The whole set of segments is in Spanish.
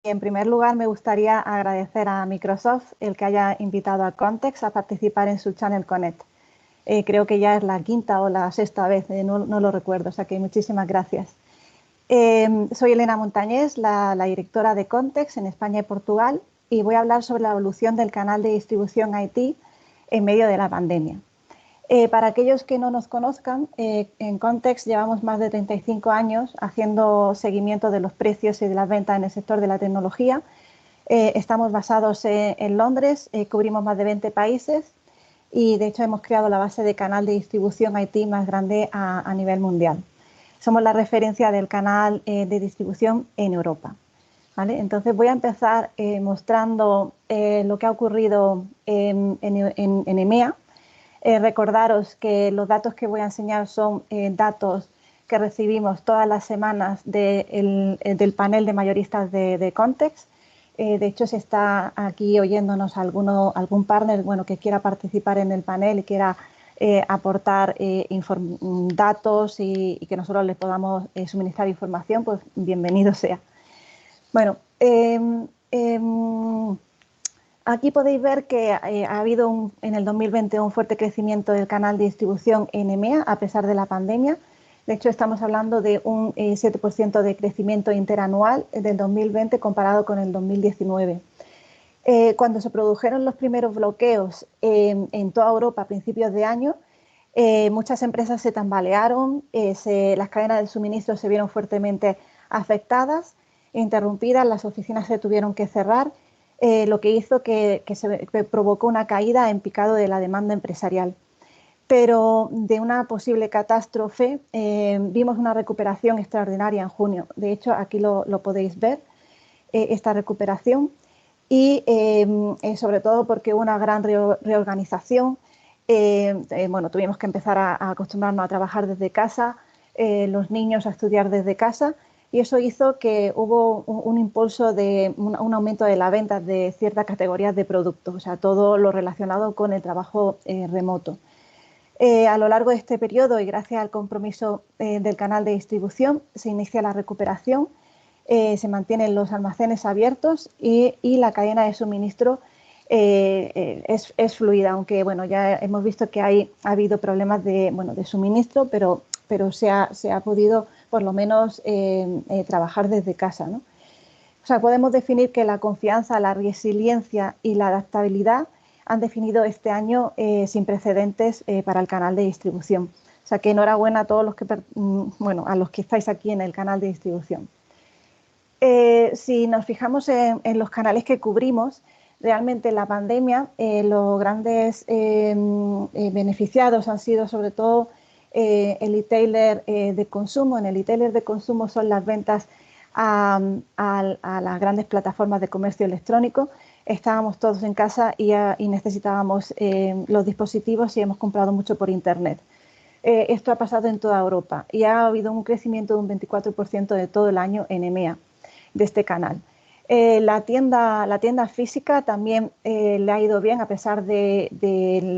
En primer lugar, me gustaría agradecer a Microsoft el que haya invitado a Context a participar en su Channel Connect. Creo que ya es la quinta o la sexta vez, no lo recuerdo, o sea que muchísimas gracias. Soy Elena Montañés, la directora de Context en España y Portugal, y voy a hablar sobre la evolución del canal de distribución IT en medio de la pandemia. Para aquellos que no nos conozcan, en Context llevamos más de 35 años haciendo seguimiento de los precios y de las ventas en el sector de la tecnología. Estamos basados en Londres, cubrimos más de 20 países y de hecho hemos creado la base de canal de distribución IT más grande a nivel mundial. Somos la referencia del canal de distribución en Europa. ¿Vale? Entonces voy a empezar mostrando lo que ha ocurrido en EMEA. Recordaros que los datos que voy a enseñar son datos que recibimos todas las semanas del panel de mayoristas de Context. De hecho, si está aquí oyéndonos algún partner que quiera participar en el panel y quiera aportar datos y que nosotros les podamos suministrar información, pues bienvenido sea. Bueno, aquí podéis ver que ha habido en el 2020 un fuerte crecimiento del canal de distribución en EMEA a pesar de la pandemia. De hecho, estamos hablando de un 7% de crecimiento interanual del 2020 comparado con el 2019. Cuando se produjeron los primeros bloqueos en toda Europa a principios de año, muchas empresas se tambalearon, las cadenas de suministro se vieron fuertemente afectadas, interrumpidas, las oficinas se tuvieron que cerrar, lo que hizo que provocó una caída en picado de la demanda empresarial. Pero de una posible catástrofe vimos una recuperación extraordinaria en junio. De hecho, aquí lo podéis ver, esta recuperación, y sobre todo porque hubo una gran reorganización. Tuvimos que empezar a acostumbrarnos a trabajar desde casa, los niños a estudiar desde casa, y eso hizo que hubo un impulso de un aumento de las ventas de ciertas categorías de productos, o sea, todo lo relacionado con el trabajo remoto. A lo largo de este periodo y gracias al compromiso del canal de distribución se inicia la recuperación, se mantienen los almacenes abiertos y la cadena de suministro es fluida, aunque ya hemos visto que ha habido problemas de suministro, pero se ha podido por lo menos trabajar desde casa, ¿no? O sea, podemos definir que la confianza, la resiliencia y la adaptabilidad han definido este año sin precedentes para el canal de distribución. O sea, que enhorabuena a todos a los que estáis aquí en el canal de distribución. Si nos fijamos en los canales que cubrimos, realmente en la pandemia los grandes beneficiados han sido sobre todo el e-tailer de consumo. En el e-tailer de consumo son las ventas a las grandes plataformas de comercio electrónico. Estábamos todos en casa y necesitábamos los dispositivos y hemos comprado mucho por internet. Esto ha pasado en toda Europa y ha habido un crecimiento de un 24% de todo el año en EMEA de este canal. La tienda física también le ha ido bien a pesar de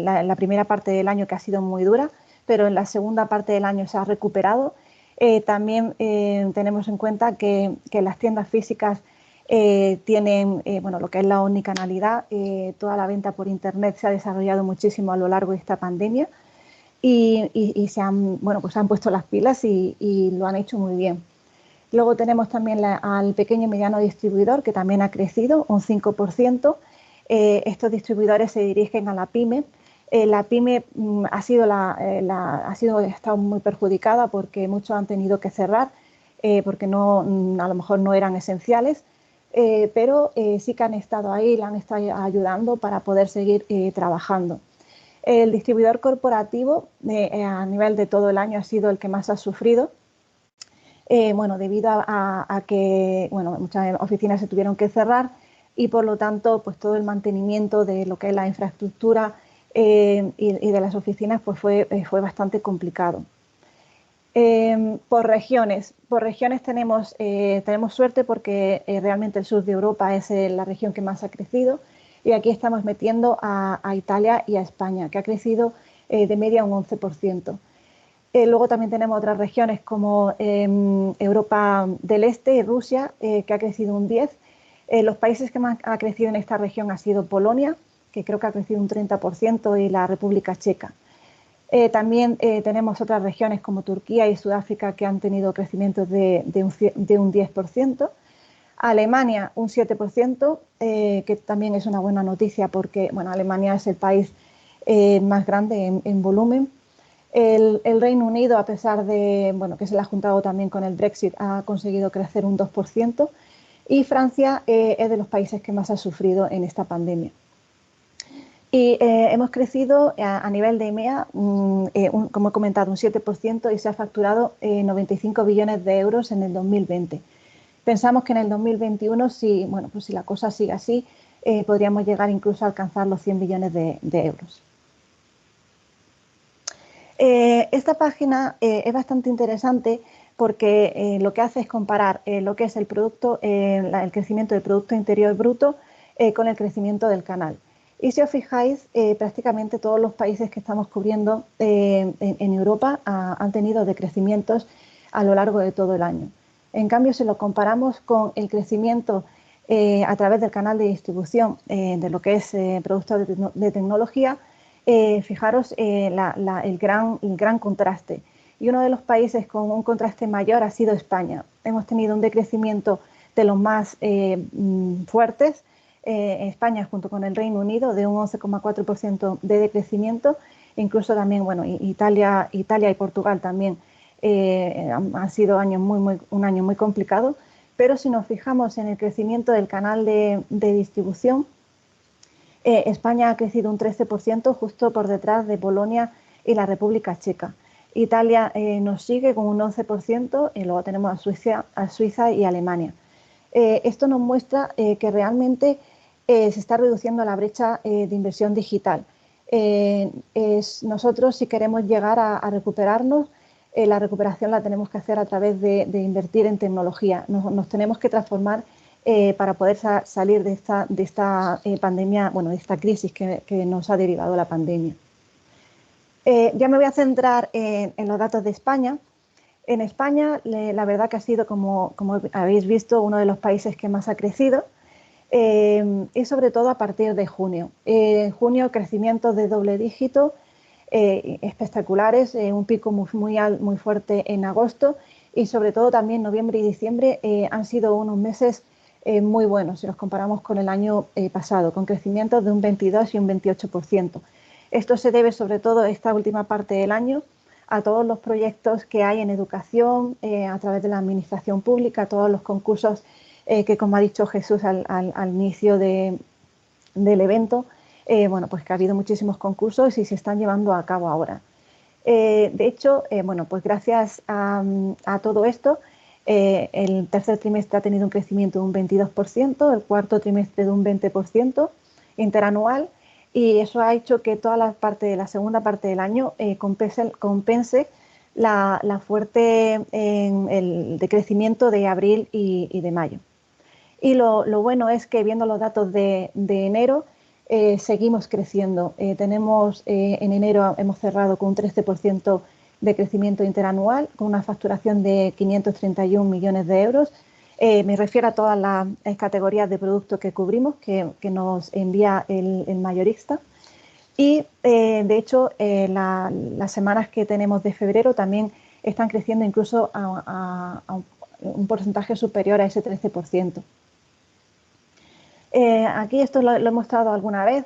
la primera parte del año que ha sido muy dura, pero en la segunda parte del año se ha recuperado. También tenemos en cuenta que las tiendas físicas tienen lo que es la omnicanalidad. Toda la venta por internet se ha desarrollado muchísimo a lo largo de esta pandemia y se han puesto las pilas y lo han hecho muy bien. Luego tenemos también al pequeño y mediano distribuidor, que también ha crecido un 5%. Estos distribuidores se dirigen a la pyme. La pyme ha estado muy perjudicada porque muchos han tenido que cerrar porque a lo mejor no eran esenciales, pero sí que han estado ahí, le han estado ayudando para poder seguir trabajando. El distribuidor corporativo a nivel de todo el año ha sido el que más ha sufrido. Debido a que muchas oficinas se tuvieron que cerrar y por lo tanto pues todo el mantenimiento de lo que es la infraestructura y de las oficinas pues fue bastante complicado. Por regiones tenemos suerte porque realmente el sur de Europa es la región que más ha crecido y aquí estamos metiendo a Italia y a España, que ha crecido de media un 11%. Luego también tenemos otras regiones como Europa del Este y Rusia, que ha crecido un 10%, Los países que más ha crecido en esta región ha sido Polonia, que creo que ha crecido un 30%, y la República Checa. También tenemos otras regiones como Turquía y Sudáfrica que han tenido crecimientos de un 10%. Alemania un 7%, que también es una buena noticia porque bueno, Alemania es el país más grande en volumen. El Reino Unido, a pesar de bueno, que se le ha juntado también con el Brexit, ha conseguido crecer un 2%. Y Francia es de los países que más ha sufrido en esta pandemia. Y hemos crecido a nivel de EMEA, como he comentado, un 7%, y se ha facturado 95 billones de euros en el 2020. Pensamos que en el 2021, bueno, pues si la cosa sigue así, podríamos llegar incluso a alcanzar los 100 billones de euros. Esta página es bastante interesante porque lo que hace es comparar lo que es el crecimiento del Producto Interior Bruto con el crecimiento del canal. Y si os fijáis, prácticamente todos los países que estamos cubriendo en Europa han tenido decrecimientos a lo largo de todo el año. En cambio, si lo comparamos con el crecimiento a través del canal de distribución de lo que es productos de tecnología, fijaros el gran contraste. Y uno de los países con un contraste mayor ha sido España. Hemos tenido un decrecimiento de los más fuertes. España junto con el Reino Unido de un 11,4% de decrecimiento. Incluso también, bueno, Italia y Portugal también han sido un año muy complicado. Pero si nos fijamos en el crecimiento del canal de distribución, España ha crecido un 13%, justo por detrás de Polonia y la República Checa. Italia nos sigue con un 11% y luego tenemos a Suiza y Alemania. Esto nos muestra que realmente se está reduciendo la brecha de inversión digital. Nosotros, si queremos llegar a recuperarnos, la recuperación la tenemos que hacer a través de invertir en tecnología. Nos tenemos que transformar para poder salir de esta pandemia, bueno, de esta crisis que nos ha derivado la pandemia. Ya me voy a centrar en los datos de España. En España, la verdad que ha sido, como habéis visto, uno de los países que más ha crecido, y sobre todo a partir de junio. En junio, crecimientos de doble dígito espectaculares, un pico muy fuerte en agosto, y sobre todo también noviembre y diciembre han sido unos meses muy buenos si los comparamos con el año pasado, con crecimientos de un 22 y un 28%. Esto se debe sobre todo a esta última parte del año a todos los proyectos que hay en educación a través de la administración pública, todos los concursos que, como ha dicho Jesús al inicio del evento, bueno, pues que ha habido muchísimos concursos y se están llevando a cabo ahora. De hecho, bueno, pues gracias a todo esto, el tercer trimestre ha tenido un crecimiento de un 22%, el cuarto trimestre de un 20% interanual, y eso ha hecho que toda la segunda parte del año compense la fuerte el decrecimiento de abril y de mayo. Y lo bueno es que, viendo los datos de enero, seguimos creciendo. Tenemos en enero hemos cerrado con un 13% de crecimiento interanual, con una facturación de 531 millones de euros. Me refiero a todas las categorías de productos que cubrimos, que nos envía el mayorista. Y, de hecho, las semanas que tenemos de febrero también están creciendo incluso a un porcentaje superior a ese 13%. Aquí esto lo he mostrado alguna vez.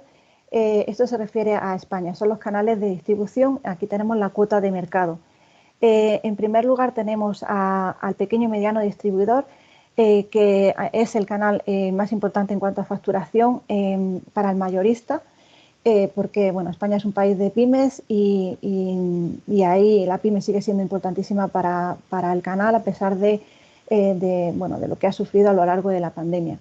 Esto se refiere a España, son los canales de distribución. Aquí tenemos la cuota de mercado. En primer lugar tenemos al pequeño y mediano distribuidor, que es el canal más importante en cuanto a facturación para el mayorista, porque bueno, España es un país de pymes y ahí la pyme sigue siendo importantísima para el canal, a pesar de lo que ha sufrido a lo largo de la pandemia.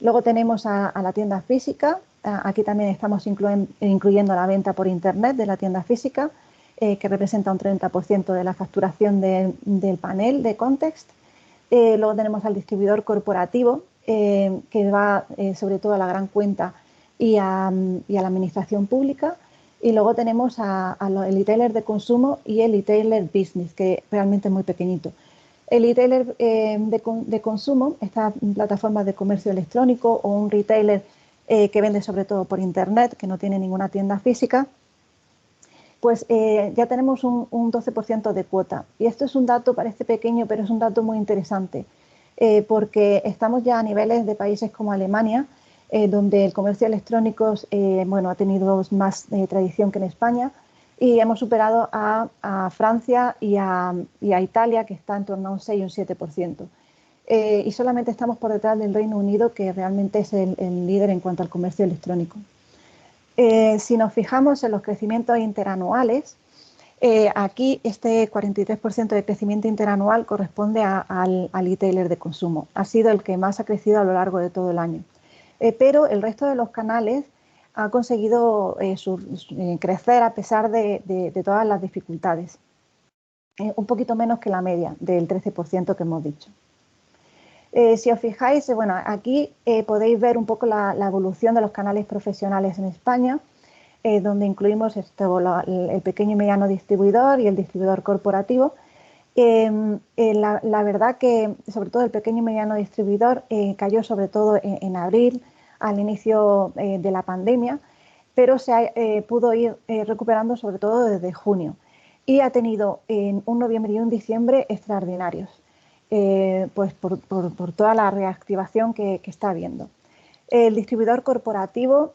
Luego tenemos a la tienda física. Aquí también estamos incluyendo la venta por internet de la tienda física, que representa un 30% de la facturación del panel de Context. Luego tenemos al distribuidor corporativo, que va sobre todo a la gran cuenta y a la administración pública. Y luego tenemos el retailer de consumo y el retailer business, que realmente es muy pequeñito. El retailer de consumo, esta plataforma de comercio electrónico o un retailer que vende sobre todo por internet, que no tiene ninguna tienda física, pues ya tenemos un 12% de cuota. Y esto es un dato, parece pequeño, pero es un dato muy interesante, porque estamos ya a niveles de países como Alemania, donde el comercio electrónico bueno, ha tenido más tradición que en España, y hemos superado a Francia y a Italia, que está en torno a un 6 y un 7%. Y solamente estamos por detrás del Reino Unido, que realmente es el líder en cuanto al comercio electrónico. Si nos fijamos en los crecimientos interanuales, aquí este 43% de crecimiento interanual corresponde al e-tailer de consumo. Ha sido el que más ha crecido a lo largo de todo el año. Pero el resto de los canales ha conseguido crecer a pesar de todas las dificultades. Un poquito menos que la media del 13% que hemos dicho. Si os fijáis, bueno, aquí podéis ver un poco la evolución de los canales profesionales en España, donde incluimos el pequeño y mediano distribuidor y el distribuidor corporativo. La verdad que sobre todo el pequeño y mediano distribuidor cayó sobre todo en abril, al inicio de la pandemia, pero se pudo ir recuperando sobre todo desde junio y ha tenido un noviembre y un diciembre extraordinarios. Pues por toda la reactivación que está habiendo. El distribuidor corporativo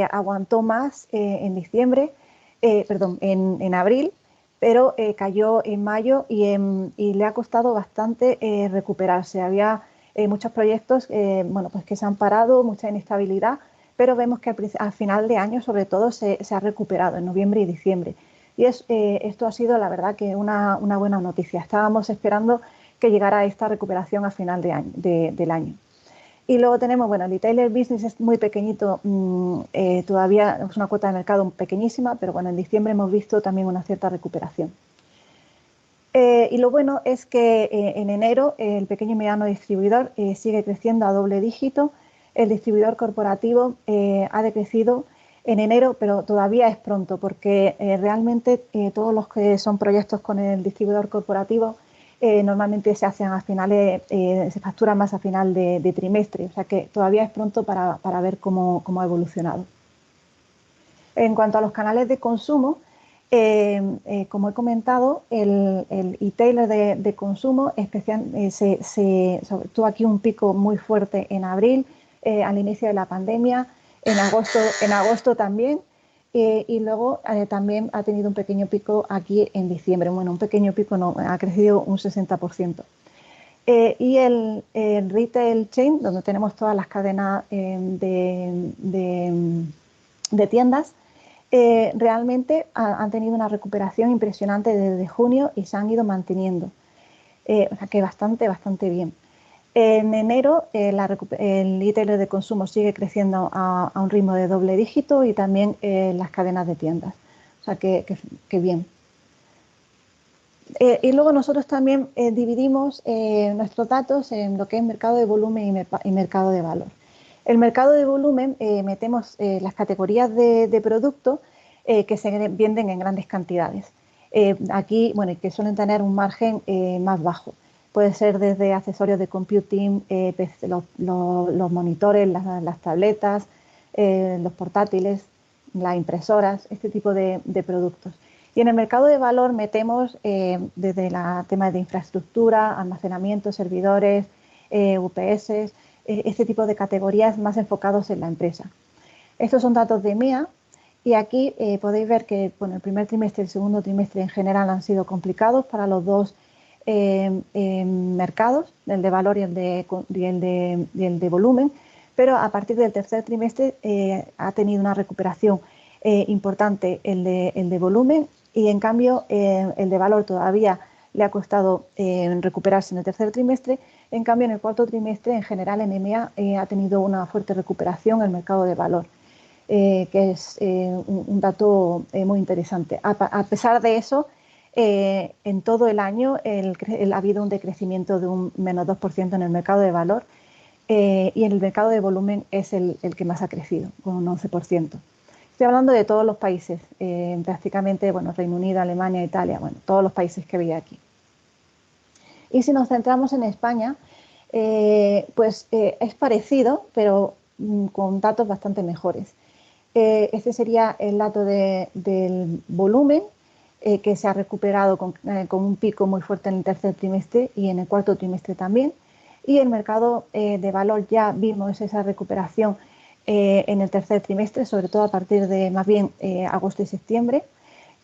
aguantó más en diciembre, en abril, pero cayó en mayo y le ha costado bastante recuperarse. Había muchos proyectos bueno, pues que se han parado, mucha inestabilidad, pero vemos que al final de año sobre todo se ha recuperado en noviembre y diciembre. Y esto ha sido la verdad que una buena noticia. Estábamos esperando que llegara esta recuperación a final del año. Y luego tenemos, bueno, el retailer business es muy pequeñito, todavía es una cuota de mercado pequeñísima, pero bueno, en diciembre hemos visto también una cierta recuperación. Y lo bueno es que en enero el pequeño y mediano distribuidor sigue creciendo a doble dígito, el distribuidor corporativo ha decrecido en enero, pero todavía es pronto porque realmente todos los que son proyectos con el distribuidor corporativo normalmente se hacen a finales, se facturan más a final de trimestre, o sea que todavía es pronto para ver cómo ha evolucionado. En cuanto a los canales de consumo, como he comentado, el e-tailer de consumo tuvo aquí un pico muy fuerte en abril, al inicio de la pandemia, en agosto también, y luego también ha tenido un pequeño pico aquí en diciembre. Bueno, un pequeño pico no, ha crecido un 60%. Y el retail chain, donde tenemos todas las cadenas de tiendas, realmente han tenido una recuperación impresionante desde junio y se han ido manteniendo. O sea que bastante bien. En enero el e-tailer de consumo sigue creciendo a un ritmo de doble dígito y también las cadenas de tiendas. O sea que bien. Y luego nosotros también dividimos nuestros datos en lo que es mercado de volumen y mercado de valor. El mercado de volumen metemos las categorías de productos que se venden en grandes cantidades. Aquí, bueno, que suelen tener un margen más bajo. Puede ser desde accesorios de computing, los monitores, las tabletas, los portátiles, las impresoras, este tipo de productos. Y en el mercado de valor metemos desde el tema de infraestructura, almacenamiento, servidores, UPS, este tipo de categorías más enfocados en la empresa. Estos son datos de EMEA y aquí podéis ver que bueno, el primer trimestre y el segundo trimestre en general han sido complicados para los dos mercados, el de valor y el de volumen, pero a partir del tercer trimestre ha tenido una recuperación importante el de volumen y en cambio el de valor todavía le ha costado recuperarse en el tercer trimestre. En cambio, en el cuarto trimestre, en general, en EMEA ha tenido una fuerte recuperación el mercado de valor, que es un dato muy interesante. A pesar de eso, en todo el año ha habido un decrecimiento de un menos 2% en el mercado de valor y en el mercado de volumen es el que más ha crecido, con un 11%. Estoy hablando de todos los países, prácticamente, bueno, Reino Unido, Alemania, Italia, bueno, todos los países que veía aquí. Y si nos centramos en España, es parecido, pero con datos bastante mejores. Este sería el dato del volumen, que se ha recuperado con un pico muy fuerte en el tercer trimestre y en el cuarto trimestre también. Y el mercado de valor ya vimos esa recuperación en el tercer trimestre, sobre todo a partir de más bien agosto y septiembre,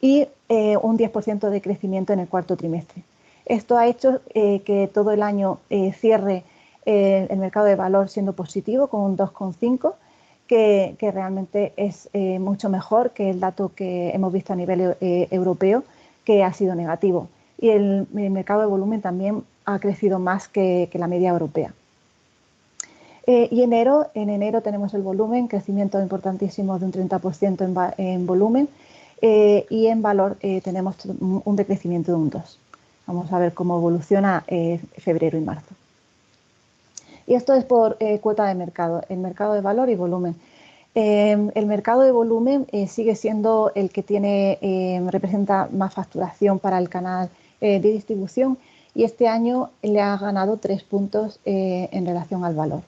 y un 10% de crecimiento en el cuarto trimestre. Esto ha hecho que todo el año cierre el mercado de valor siendo positivo con un 2,5%, que realmente es mucho mejor que el dato que hemos visto a nivel europeo, que ha sido negativo. Y el mercado de volumen también ha crecido más que la media europea. Y en enero tenemos el volumen, crecimiento importantísimo de un 30% en volumen, y en valor tenemos un decrecimiento de un 2%. Vamos a ver cómo evoluciona febrero y marzo. Y esto es por cuota de mercado, el mercado de valor y volumen. El mercado de volumen sigue siendo el que representa más facturación para el canal de distribución, y este año le ha ganado 3 puntos en relación al valor.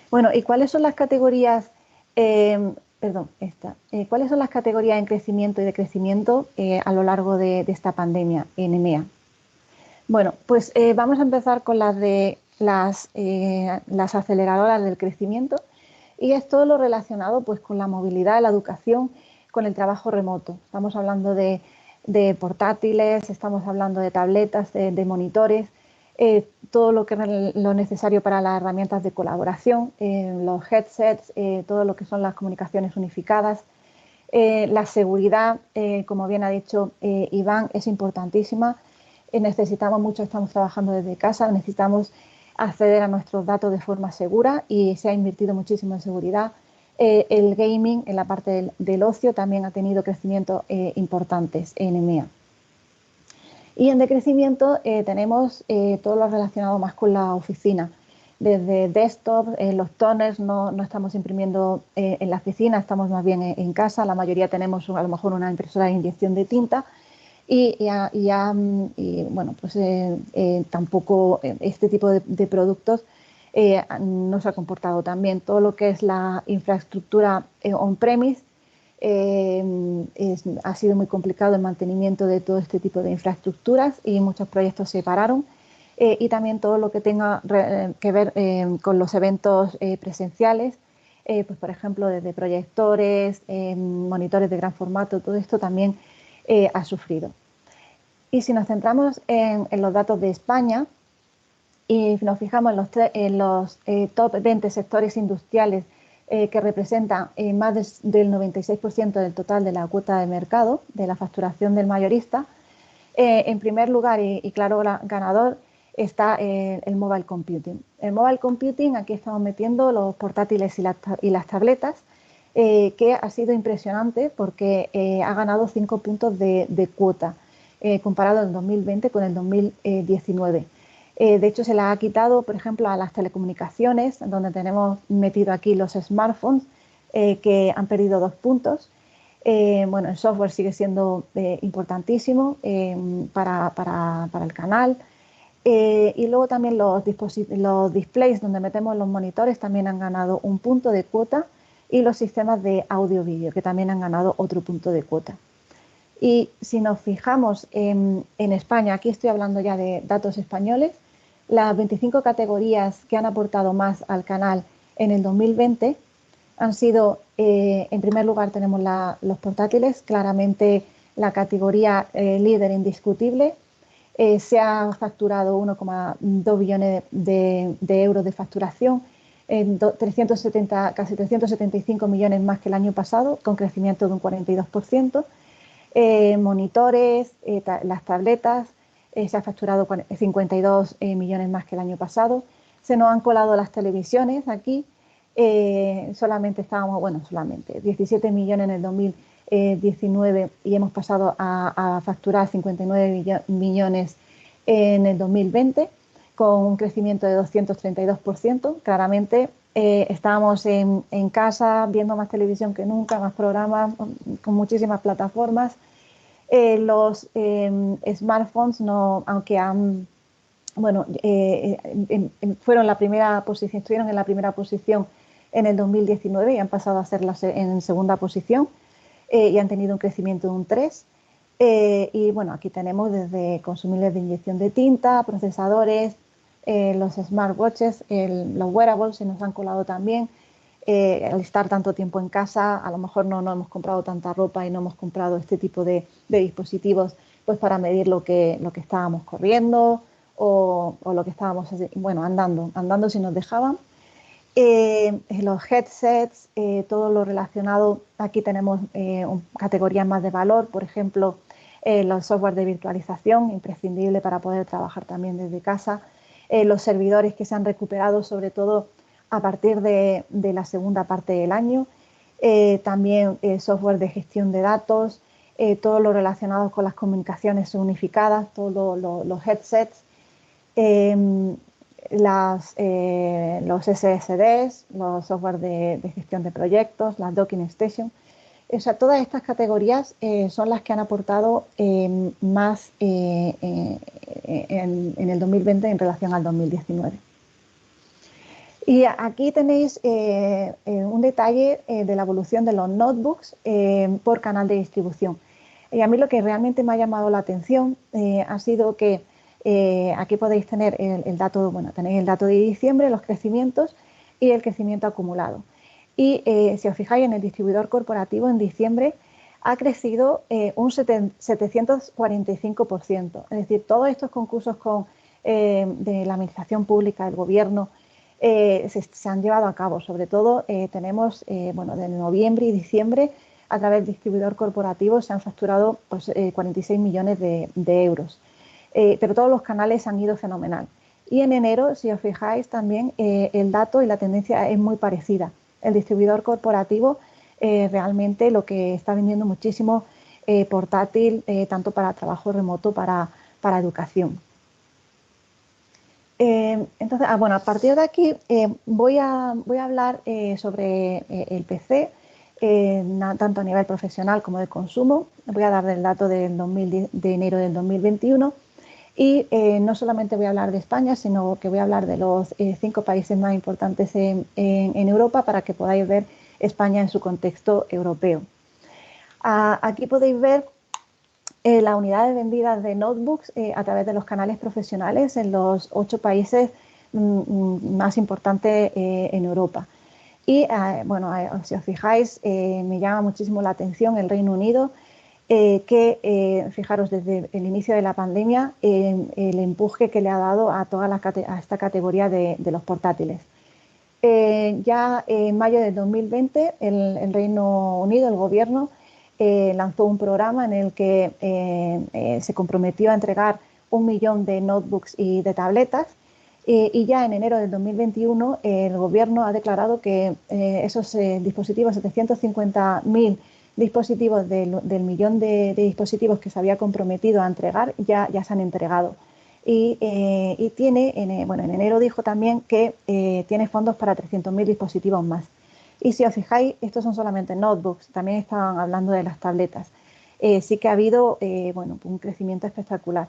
Bueno, ¿y cuáles son las categorías? ¿Cuáles son las categorías en crecimiento y decrecimiento a lo largo de esta pandemia en EMEA? Bueno, pues vamos a empezar con las aceleradoras del crecimiento, y es todo lo relacionado pues con la movilidad, la educación, con el trabajo remoto. Estamos hablando de portátiles, estamos hablando de tabletas, de monitores, todo lo necesario para las herramientas de colaboración, los headsets, todo lo que son las comunicaciones unificadas. La seguridad, como bien ha dicho Iván, es importantísima. Necesitamos mucho, estamos trabajando desde casa, necesitamos acceder a nuestros datos de forma segura y se ha invertido muchísimo en seguridad. El gaming, en la parte del ocio, también ha tenido crecimientos importantes en EMEA. Y en decrecimiento tenemos todo lo relacionado más con la oficina. Desde desktop, los toners no estamos imprimiendo en la oficina, estamos más bien en casa. La mayoría tenemos a lo mejor una impresora de inyección de tinta, bueno, pues tampoco este tipo de productos no se ha comportado tan bien. Todo lo que es la infraestructura on-premise, ha sido muy complicado el mantenimiento de todo este tipo de infraestructuras y muchos proyectos se pararon. Y también todo lo que tenga que ver con los eventos presenciales, pues por ejemplo desde proyectores, monitores de gran formato, todo esto también ha sufrido. Y si nos centramos en los datos de España y nos fijamos en los top 20 sectores industriales que representan más del 96% del total de la cuota de mercado, de la facturación del mayorista, en primer lugar y claro ganador está el mobile computing. El mobile computing, aquí estamos metiendo los portátiles y las tabletas, que ha sido impresionante porque ha ganado 5 puntos de cuota comparado el 2020 con el 2019. De hecho, se la ha quitado, por ejemplo, a las telecomunicaciones, donde tenemos metido aquí los smartphones, que han perdido 2 puntos. Bueno, el software sigue siendo importantísimo para el canal. Y luego también los displays donde metemos los monitores también han ganado 1 punto de cuota, y los sistemas de audio-vídeo, que también han ganado otro punto de cuota. Y si nos fijamos en España, aquí estoy hablando ya de datos españoles, las 25 categorías que han aportado más al canal en el 2020 han sido, en primer lugar tenemos los portátiles, claramente la categoría líder indiscutible. Se ha facturado 1,2 billones de euros de facturación, casi 375 millones más que el año pasado, con crecimiento de un 42%. Monitores, las tabletas, se ha facturado 52 millones más que el año pasado. Se nos han colado las televisiones aquí, solamente 17 millones en el 2019 y hemos pasado a facturar 59 millones en el 2020, con un crecimiento de 232%. Claramente estábamos en casa viendo más televisión que nunca, más programas, con muchísimas plataformas. Los smartphones, no, aunque han, bueno, fueron la primera posición, estuvieron en la primera posición en el 2019 y han pasado a ser en segunda posición y han tenido un crecimiento de un 3%. Y bueno, aquí tenemos desde consumibles de inyección de tinta, procesadores, los smartwatches, los wearables se nos han colado también. Al estar tanto tiempo en casa, a lo mejor no hemos comprado tanta ropa y no hemos comprado este tipo de dispositivos pues para medir lo que estábamos corriendo o lo que estábamos, bueno, andando si nos dejaban. Los headsets, todo lo relacionado, aquí tenemos categorías más de valor, por ejemplo, los software de virtualización, imprescindible para poder trabajar también desde casa, los servidores que se han recuperado sobre todo a partir de la segunda parte del año, también software de gestión de datos, todo lo relacionado con las comunicaciones unificadas, todos los headsets, los SSDs, los software de gestión de proyectos, las docking station. O sea, todas estas categorías son las que han aportado más en el 2020 en relación al 2019. Y aquí tenéis un detalle de la evolución de los notebooks por canal de distribución. Y a mí lo que realmente me ha llamado la atención ha sido que aquí podéis tener el dato, bueno, tenéis el dato de diciembre, los crecimientos y el crecimiento acumulado. Y si os fijáis en el distribuidor corporativo en diciembre ha crecido un 745%. Es decir, todos estos concursos de la administración pública, del gobierno, se han llevado a cabo. Sobre todo tenemos, bueno, de noviembre y diciembre a través del distribuidor corporativo se han facturado pues, 46 millones de euros. Pero todos los canales han ido fenomenal. Y en enero, si os fijáis, también el dato y la tendencia es muy parecida. El distribuidor corporativo realmente lo que está vendiendo muchísimo portátil, tanto para trabajo remoto, para educación. Entonces, bueno, a partir de aquí voy a hablar sobre el PC, tanto a nivel profesional como de consumo. Voy a dar el dato de enero del 2021 y no solamente voy a hablar de España, sino que voy a hablar de los 5 países más importantes en Europa para que podáis ver España en su contexto europeo. Aquí podéis ver las unidades vendidas de notebooks a través de los canales profesionales en los 8 países más importantes en Europa. Y bueno, si os fijáis, me llama muchísimo la atención el Reino Unido, que fijaros desde el inicio de la pandemia el empuje que le ha dado a toda a esta categoría de los portátiles. Ya en mayo de 2020 el Reino Unido, el gobierno, lanzó un programa en el que se comprometió a entregar 1 millón de notebooks y de tabletas y ya en enero del 2021 el gobierno ha declarado que esos dispositivos, 750.000 dispositivos del millón de dispositivos que se había comprometido a entregar, ya se han entregado. Y tiene, bueno, en enero dijo también que tiene fondos para 300.000 dispositivos más. Y si os fijáis, estos son solamente notebooks, también estaban hablando de las tabletas. Sí que ha habido bueno, un crecimiento espectacular.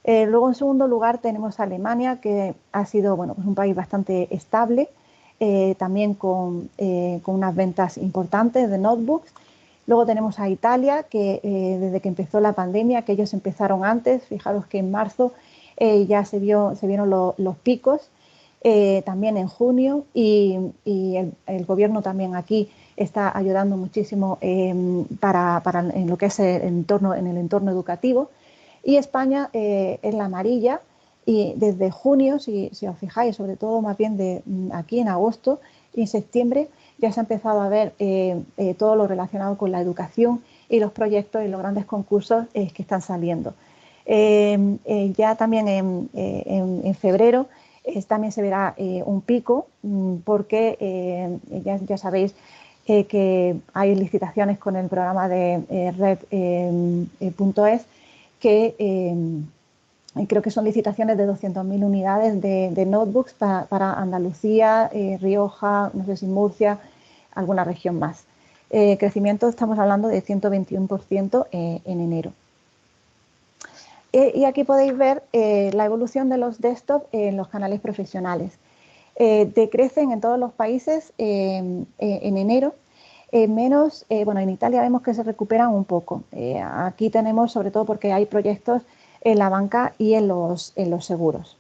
Luego, en segundo lugar, tenemos a Alemania, que ha sido bueno, pues un país bastante estable, también con unas ventas importantes de notebooks. Luego tenemos a Italia, que desde que empezó la pandemia, que ellos empezaron antes, fijaros que en marzo ya se vieron los picos, también en junio, y el gobierno también aquí está ayudando muchísimo en lo que es en el entorno educativo. Y España es la amarilla, y desde junio, si os fijáis, sobre todo más bien de aquí en agosto y en septiembre, ya se ha empezado a ver todo lo relacionado con la educación y los proyectos y los grandes concursos que están saliendo. Ya también en febrero también se verá un pico porque ya sabéis que hay licitaciones con el programa de Red.es que creo que son licitaciones de 200.000 unidades de notebooks para Andalucía, Rioja, no sé si Murcia, alguna región más. Crecimiento, estamos hablando de 121% en enero. Y aquí podéis ver la evolución de los desktop en los canales profesionales. Decrecen en todos los países en enero, menos, bueno, en Italia vemos que se recuperan un poco. Aquí tenemos, sobre todo porque hay proyectos en la banca y en los seguros.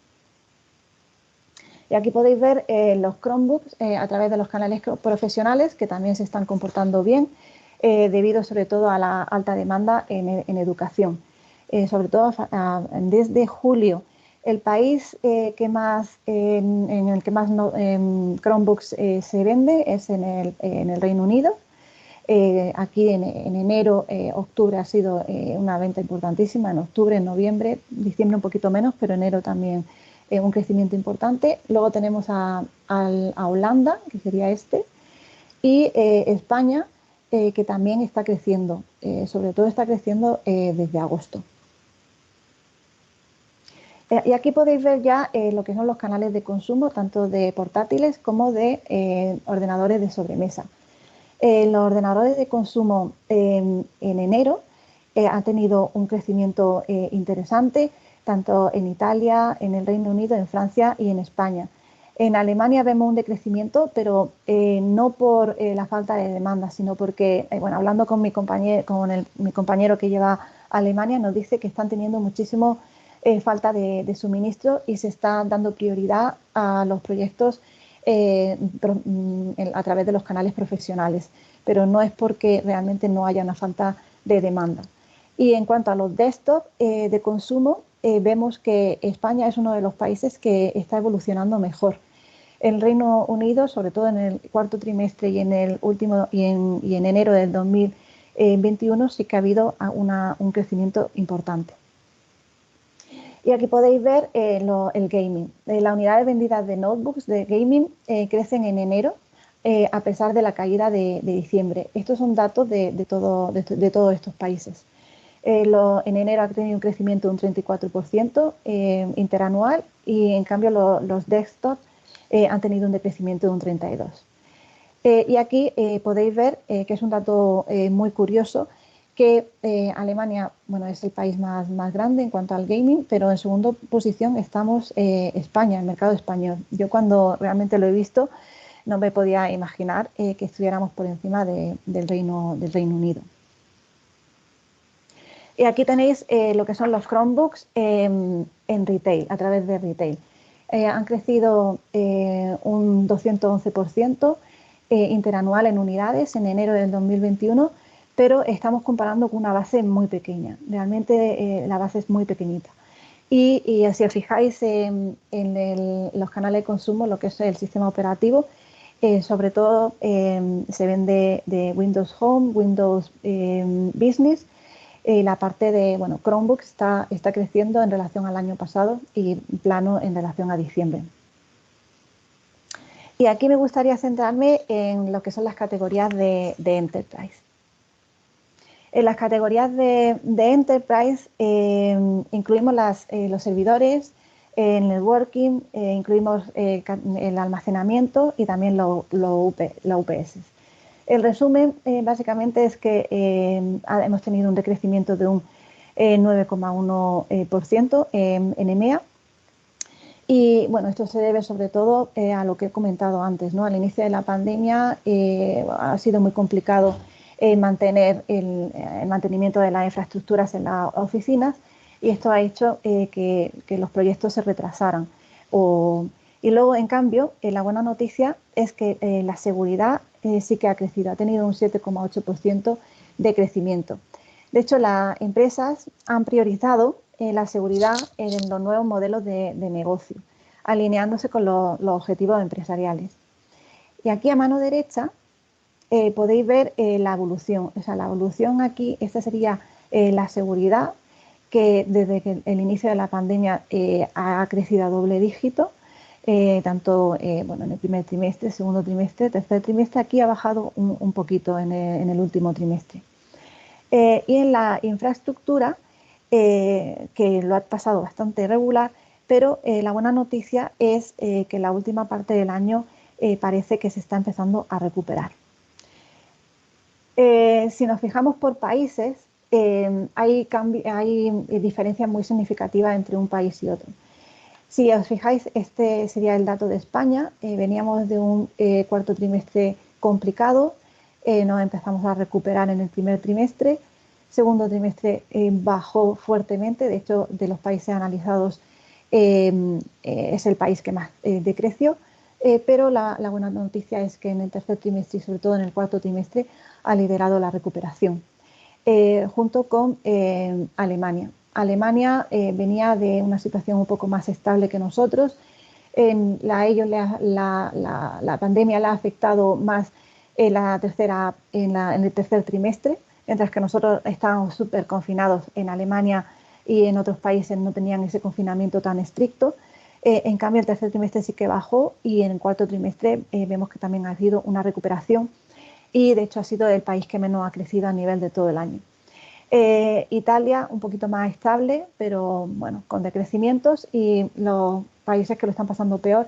Y aquí podéis ver los Chromebooks a través de los canales profesionales, que también se están comportando bien, debido sobre todo a la alta demanda en educación. Sobre todo desde julio, el país en el que más Chromebooks se vende es en el Reino Unido. Aquí en enero, octubre ha sido una venta importantísima, en octubre, en noviembre, diciembre un poquito menos, pero enero también un crecimiento importante. Luego tenemos a Holanda, que sería este, y España, que también está creciendo, sobre todo está creciendo desde agosto. Y aquí podéis ver ya lo que son los canales de consumo, tanto de portátiles como de ordenadores de sobremesa. Los ordenadores de consumo en enero han tenido un crecimiento interesante, tanto en Italia, en el Reino Unido, en Francia y en España. En Alemania vemos un decrecimiento, pero no por la falta de demanda, sino porque, bueno, hablando con mi compañero que lleva a Alemania, nos dice que están teniendo muchísimo falta de suministro y se está dando prioridad a los proyectos a través de los canales profesionales, pero no es porque realmente no haya una falta de demanda. Y en cuanto a los desktop de consumo, vemos que España es uno de los países que está evolucionando mejor. El Reino Unido, sobre todo en el cuarto trimestre y en el último y en enero del 2021, sí que ha habido un crecimiento importante. Y aquí podéis ver el gaming. Las unidades vendidas de notebooks de gaming crecen en enero a pesar de la caída de diciembre. Estos son datos de todos estos países. En enero ha tenido un crecimiento de un 34% interanual y en cambio los desktops han tenido un decrecimiento de un 32%. Y aquí podéis ver que es un dato muy curioso, que Alemania, bueno, es el país más grande en cuanto al gaming, pero en segunda posición estamos España, el mercado español. Yo cuando realmente lo he visto no me podía imaginar que estuviéramos por encima del Reino Unido. Y aquí tenéis lo que son los Chromebooks en retail, a través de retail. Han crecido un 211% interanual en unidades en enero del 2021, pero estamos comparando con una base muy pequeña. Realmente la base es muy pequeñita. Y si os fijáis en los canales de consumo, lo que es el sistema operativo, sobre todo se vende de Windows Home, Windows Business. La parte de Chromebook está creciendo en relación al año pasado y plano en relación a diciembre. Y aquí me gustaría centrarme en lo que son las categorías de Enterprise. En las categorías de Enterprise incluimos los servidores, el networking, incluimos el almacenamiento y también los UPS. El resumen básicamente es que hemos tenido un decrecimiento de un 9,1% en EMEA. Y bueno, esto se debe sobre todo a lo que he comentado antes, ¿no? Al inicio de la pandemia ha sido muy complicado mantener el mantenimiento de las infraestructuras en las oficinas y esto ha hecho que los proyectos se retrasaran. Y luego, en cambio, la buena noticia es que la seguridad sí que ha crecido, ha tenido un 7,8% de crecimiento. De hecho, las empresas han priorizado la seguridad en los nuevos modelos de negocio, alineándose con los objetivos empresariales. Y aquí a mano derecha podéis ver la evolución. O sea, la evolución aquí, esta sería la seguridad, que desde que el inicio de la pandemia ha crecido a doble dígito, tanto en el primer trimestre, segundo trimestre, tercer trimestre. Aquí ha bajado un poquito en el último trimestre. Y en la infraestructura, que lo ha pasado bastante regular, pero la buena noticia es que la última parte del año parece que se está empezando a recuperar. Si nos fijamos por países, hay diferencias muy significativas entre un país y otro. Si os fijáis, este sería el dato de España. Veníamos de un cuarto trimestre complicado, nos empezamos a recuperar en el primer trimestre. Segundo trimestre bajó fuertemente, de hecho, de los países analizados es el país que más decreció, pero la buena noticia es que en el tercer trimestre y sobre todo en el cuarto trimestre ha liderado la recuperación, junto con Alemania. Alemania venía de una situación un poco más estable que nosotros. A ellos la pandemia le ha afectado más en el tercer trimestre, mientras que nosotros estábamos súper confinados en Alemania y en otros países no tenían ese confinamiento tan estricto. En cambio, el tercer trimestre sí que bajó y en el cuarto trimestre vemos que también ha habido una recuperación y de hecho ha sido el país que menos ha crecido a nivel de todo el año. Italia un poquito más estable, pero bueno, con decrecimientos, y los países que lo están pasando peor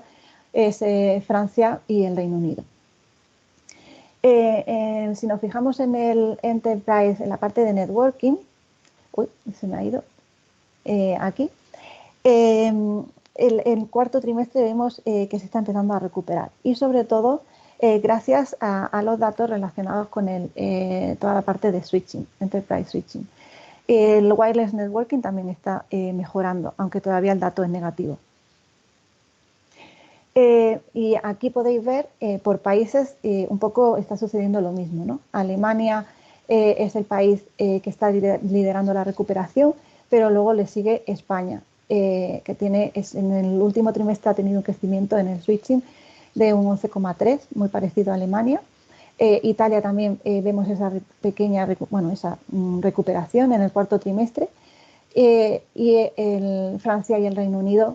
es Francia y el Reino Unido. Si nos fijamos en el Enterprise, en la parte de networking, se me ha ido aquí, el cuarto trimestre vemos que se está empezando a recuperar y sobre todo gracias a los datos relacionados con toda la parte de switching, Enterprise switching. El wireless networking también está mejorando, aunque todavía el dato es negativo. Y aquí podéis ver por países un poco está sucediendo lo mismo, ¿no? Alemania es el país que está liderando la recuperación, pero luego le sigue España, que en el último trimestre ha tenido un crecimiento en el switching de un 11,3, muy parecido a Alemania. Italia también vemos esa pequeña recuperación en el cuarto trimestre. Y Francia y el Reino Unido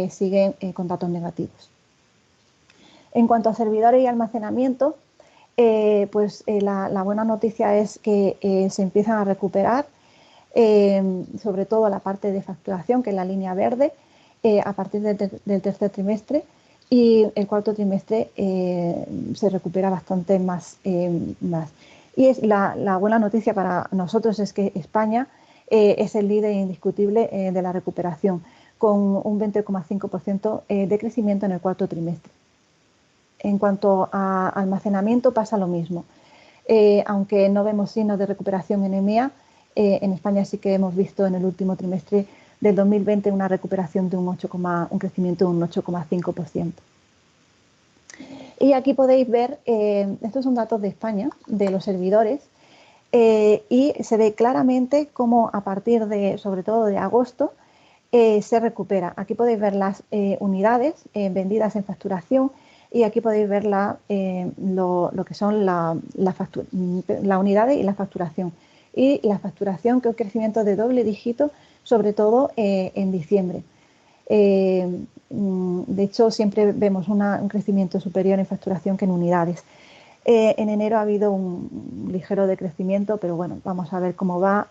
siguen con datos negativos. En cuanto a servidores y almacenamiento, la buena noticia es que se empiezan a recuperar, sobre todo la parte de facturación, que es la línea verde, a partir del tercer trimestre, y el cuarto trimestre se recupera bastante más. Y la buena noticia para nosotros es que España es el líder indiscutible de la recuperación, con un 20,5% de crecimiento en el cuarto trimestre. En cuanto a almacenamiento pasa lo mismo. Aunque no vemos signos de recuperación en EMEA, en España sí que hemos visto en el último trimestre del 2020 una recuperación de un crecimiento de un 8,5%. Y aquí podéis ver, estos son datos de España, de los servidores, y se ve claramente cómo a partir sobre todo de agosto, se recupera. Aquí podéis ver las unidades vendidas en facturación y aquí podéis ver lo que son las unidades y la facturación. Y la facturación, que es un crecimiento de doble dígito, sobre todo en diciembre. De hecho, siempre vemos un crecimiento superior en facturación que en unidades. En enero ha habido un ligero decrecimiento, pero bueno, vamos a ver cómo va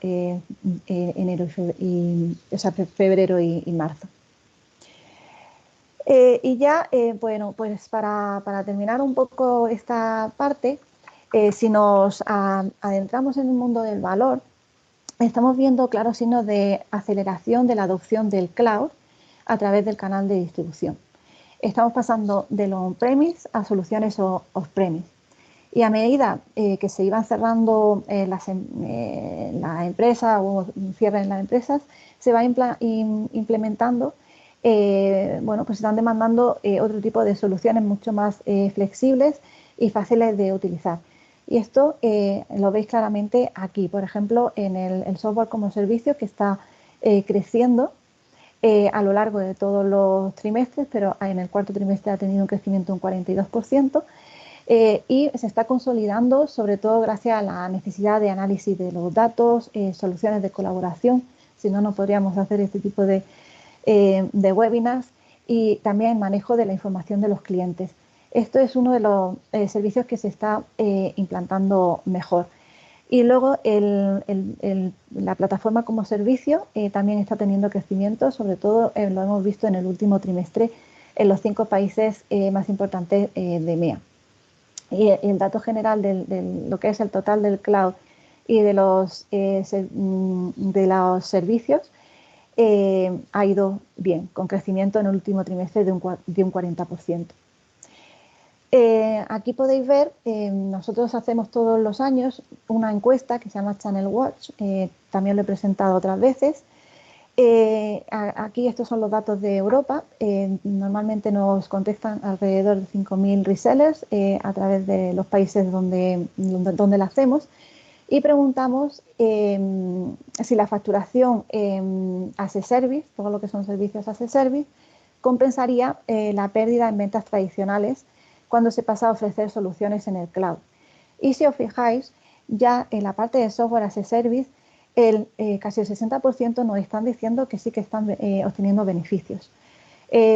febrero y marzo. Y ya, bueno, pues para terminar un poco esta parte, si nos adentramos en el mundo del valor, estamos viendo claros signos de aceleración de la adopción del cloud a través del canal de distribución. Estamos pasando de lo on-premise a soluciones off-premise. Y a medida que se iban cerrando las empresas o cierren las empresas, se va implementando, pues se están demandando otro tipo de soluciones mucho más flexibles y fáciles de utilizar. Y esto lo veis claramente aquí, por ejemplo, en el software como servicio, que está creciendo a lo largo de todos los trimestres, pero en el cuarto trimestre ha tenido un crecimiento de un 42%. Y se está consolidando sobre todo gracias a la necesidad de análisis de los datos, soluciones de colaboración, si no, no podríamos hacer este tipo de webinars, y también el manejo de la información de los clientes. Esto es uno de los servicios que se está implantando mejor. Y luego la plataforma como servicio también está teniendo crecimiento, sobre todo lo hemos visto en el último trimestre en los 5 países más importantes de EMEA. Y el dato general de lo que es el total del cloud y de los servicios ha ido bien, con crecimiento en el último trimestre de un 40%. Aquí podéis ver, nosotros hacemos todos los años una encuesta que se llama Channel Watch, también lo he presentado otras veces. Aquí estos son los datos de Europa. Normalmente nos contestan alrededor de 5.000 resellers a través de los países donde la hacemos y preguntamos si la facturación as a service, todo lo que son servicios as a service, compensaría la pérdida en ventas tradicionales cuando se pasa a ofrecer soluciones en el cloud. Y si os fijáis, ya en la parte de software as a service, casi el 60% nos están diciendo que sí que están obteniendo beneficios.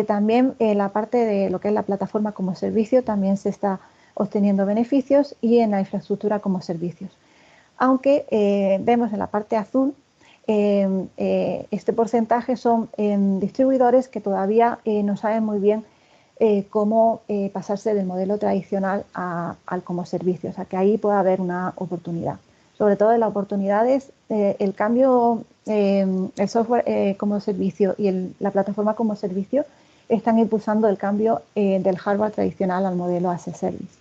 También en la parte de lo que es la plataforma como servicio también se está obteniendo beneficios y en la infraestructura como servicios. Aunque vemos en la parte azul, este porcentaje son distribuidores que todavía no saben muy bien cómo pasarse del modelo tradicional al como servicio. O sea que ahí puede haber una oportunidad. Sobre todo en las oportunidades, el cambio, el software como servicio y la plataforma como servicio están impulsando el cambio del hardware tradicional al modelo as a service.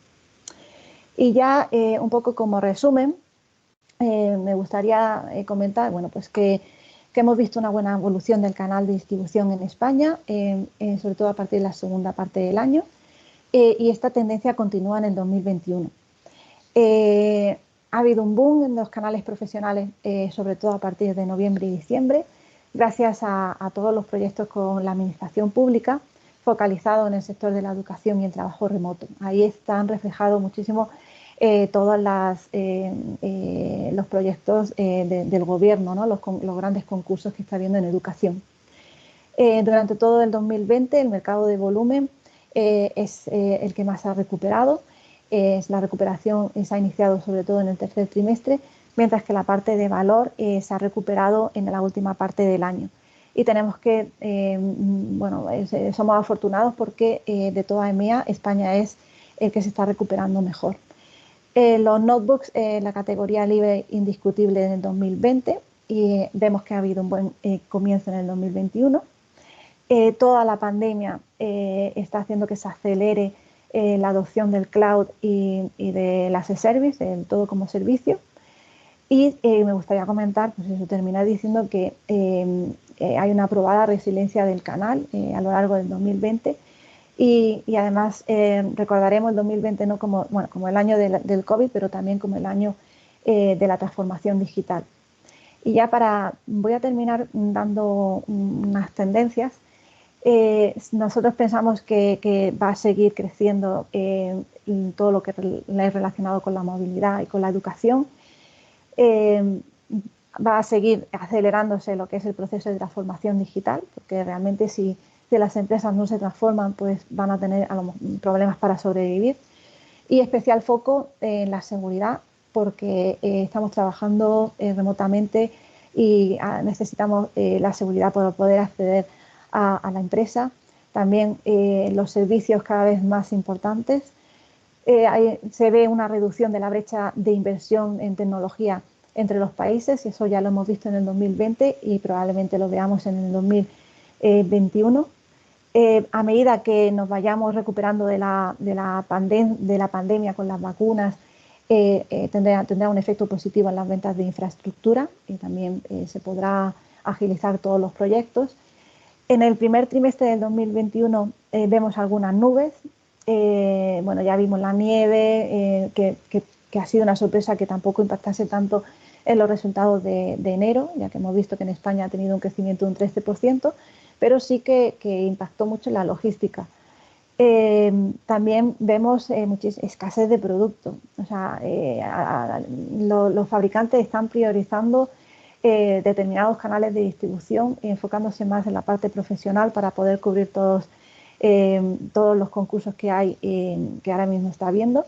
Y ya un poco como resumen, me gustaría comentar, bueno, pues que hemos visto una buena evolución del canal de distribución en España, sobre todo a partir de la segunda parte del año, y esta tendencia continúa en el 2021. Ha habido un boom en los canales profesionales, sobre todo a partir de noviembre y diciembre, gracias a todos los proyectos con la administración pública focalizados en el sector de la educación y el trabajo remoto. Ahí están reflejados muchísimo todos los proyectos del gobierno, ¿no? los grandes concursos que está habiendo en educación. Durante todo el 2020 el mercado de volumen es el que más ha recuperado. La recuperación se ha iniciado sobre todo en el tercer trimestre, mientras que la parte de valor se ha recuperado en la última parte del año. Y tenemos que, somos afortunados porque de toda EMEA, España es el que se está recuperando mejor. Los notebooks, la categoría libre indiscutible en el 2020 y vemos que ha habido un buen comienzo en el 2021. Toda la pandemia está haciendo que se acelere la adopción del cloud y del as a service, del todo como servicio. Y me gustaría comentar, pues eso, terminar diciendo que hay una aprobada resiliencia del canal a lo largo del 2020 y además recordaremos el 2020 no como el año del COVID, pero también como el año de la transformación digital. Y ya voy a terminar dando unas tendencias. Nosotros pensamos que va a seguir creciendo todo lo que es relacionado con la movilidad y con la educación. Va a seguir acelerándose lo que es el proceso de transformación digital, porque realmente si las empresas no se transforman, pues van a tener problemas para sobrevivir. Y especial foco en la seguridad, porque estamos trabajando remotamente y necesitamos la seguridad para poder acceder a la empresa. También los servicios cada vez más importantes. Se ve una reducción de la brecha de inversión en tecnología entre los países, y eso ya lo hemos visto en el 2020 y probablemente lo veamos en el 2021. A medida que nos vayamos recuperando de la pandemia con las vacunas, tendrá un efecto positivo en las ventas de infraestructura y también se podrá agilizar todos los proyectos. En el primer trimestre del 2021 vemos algunas nubes. Ya vimos la nieve, que ha sido una sorpresa que tampoco impactase tanto en los resultados de enero, ya que hemos visto que en España ha tenido un crecimiento de un 13%, pero sí que impactó mucho en la logística. También vemos mucha escasez de producto. O sea, los fabricantes están priorizando determinados canales de distribución y enfocándose más en la parte profesional para poder cubrir todos los concursos que hay, que ahora mismo está habiendo.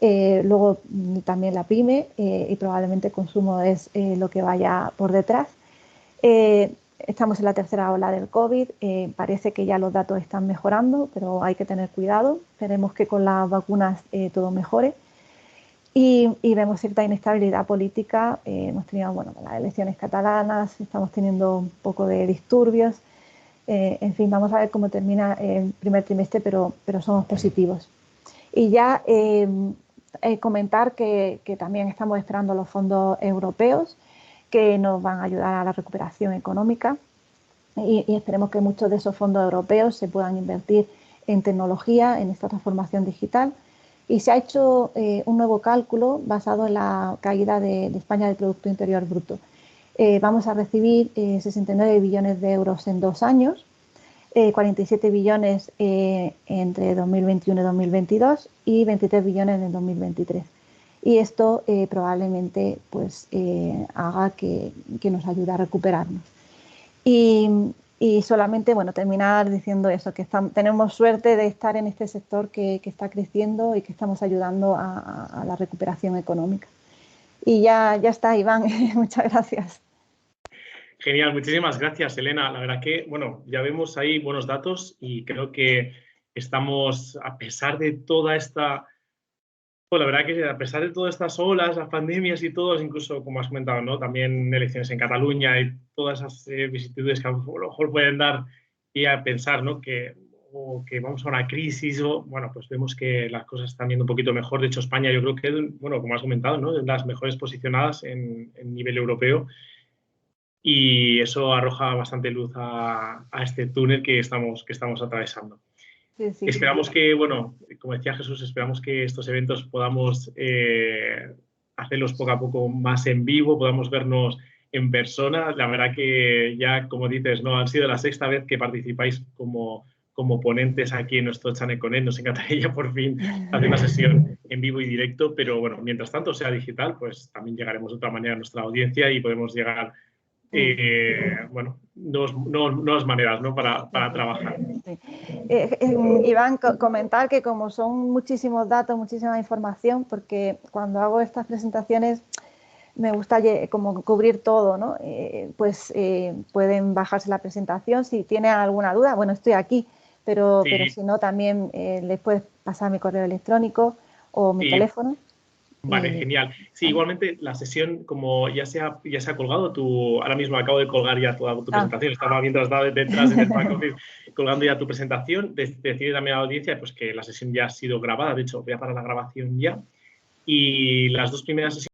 Luego también la pyme y probablemente consumo es lo que vaya por detrás. Estamos en la tercera ola del COVID, parece que ya los datos están mejorando, pero hay que tener cuidado. Esperemos que con las vacunas todo mejore. y vemos cierta inestabilidad política. Hemos tenido, bueno, las elecciones catalanas, estamos teniendo un poco de disturbios. En fin, vamos a ver cómo termina el primer trimestre, pero somos positivos. Y ya comentar que también estamos esperando los fondos europeos que nos van a ayudar a la recuperación económica y esperemos que muchos de esos fondos europeos se puedan invertir en tecnología, en esta transformación digital. Y se ha hecho un nuevo cálculo basado en la caída de España del Producto Interior Bruto. Vamos a recibir 69 billones de euros en 2 años, 47 billones entre 2021 y 2022 y 23 billones en el 2023. Y esto probablemente pues, haga que nos ayude a recuperarnos. Y solamente, bueno, terminar diciendo eso, que tenemos suerte de estar en este sector que está creciendo y que estamos ayudando a la recuperación económica. Y ya está, Iván. Muchas gracias. Genial, muchísimas gracias, Elena. La verdad que, bueno, ya vemos ahí buenos datos y creo que estamos, a pesar de toda esta, pues la verdad que a pesar de todas estas olas, las pandemias y todo, incluso como has comentado, ¿no? También elecciones en Cataluña y todas esas vicisitudes que a lo mejor pueden dar y a pensar, ¿no? Que vamos a una crisis o, bueno, pues vemos que las cosas están yendo un poquito mejor. De hecho, España yo creo que, bueno, como has comentado, ¿no? Es de las mejores posicionadas en nivel europeo. Y eso arroja bastante luz a este túnel que estamos atravesando. Sí, sí. Esperamos que, bueno, como decía Jesús, esperamos que estos eventos podamos hacerlos poco a poco más en vivo, podamos vernos en persona. La verdad que ya, como dices, ¿no? Han sido la 6ª vez que participáis como ponentes aquí en nuestro Channel Connect. Nos encantaría por fin hacer una sesión en vivo y directo, pero bueno, mientras tanto sea digital, pues también llegaremos de otra manera a nuestra audiencia y podemos llegar bueno, nuevas maneras, ¿no? para trabajar. Sí. Iván, comentar que como son muchísimos datos, muchísima información, porque cuando hago estas presentaciones me gusta como cubrir todo, ¿no? Pues pueden bajarse la presentación si tienen alguna duda. Bueno, estoy aquí, pero si no también les puedes pasar mi correo electrónico o mi teléfono. Vale, genial. Sí, igualmente la sesión, como ya se ha colgado, ahora mismo acabo de colgar ya toda tu presentación, estaba mientras detrás en el back office colgando ya tu presentación, decir también a la audiencia pues, que la sesión ya ha sido grabada, de hecho voy a parar la grabación ya, y las 2 primeras sesiones